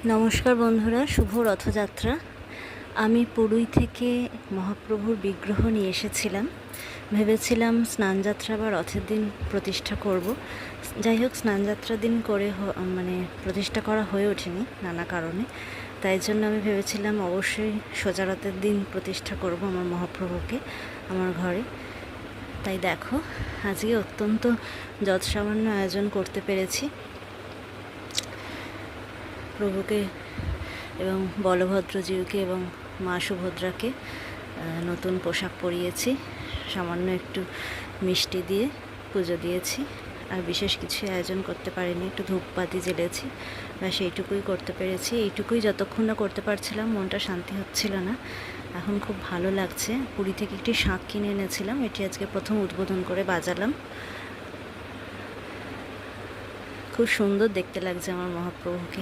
নমস্কার বন্ধুরা, শুভ রথযাত্রা। আমি পুরী থেকে মহাপ্রভুর বিগ্রহ নিয়ে এসেছিলাম। ভেবেছিলাম স্নানযাত্রা বা রথের দিন প্রতিষ্ঠা করব। যাই হোক, স্নানযাত্রার দিন করে প্রতিষ্ঠা করা হয়ে ওঠেনি নানা কারণে। তাই জন্য আমি ভেবেছিলাম অবশ্যই সোজা রথের দিন প্রতিষ্ঠা করব আমার মহাপ্রভুকে আমার ঘরে। তাই দেখো, আজকে অত্যন্ত যৎসামান্য আয়োজন করতে পেরেছি। প্রভুকে এবং বলভদ্রজিউকে এবং মা সুভদ্রাকে নতুন পোশাক পরিয়েছি। সামান্য একটু মিষ্টি দিয়ে পুজো দিয়েছি, আর বিশেষ কিছু আয়োজন করতে পারিনি। একটু ধূপবাতি জ্বেলেছি বা সেইটুকুই করতে পেরেছি। এইটুকুই যতক্ষণ না করতে পারছিলাম, মনটা শান্তি হচ্ছিল না। এখন খুব ভালো লাগছে। পুরী থেকে একটি শাঁখ কিনে এনেছিলাম, এটি আজকে প্রথম উদ্বোধন করে বাজালাম। খুব সুন্দর দেখতে লাগছে আমার মহাপ্রভুকে।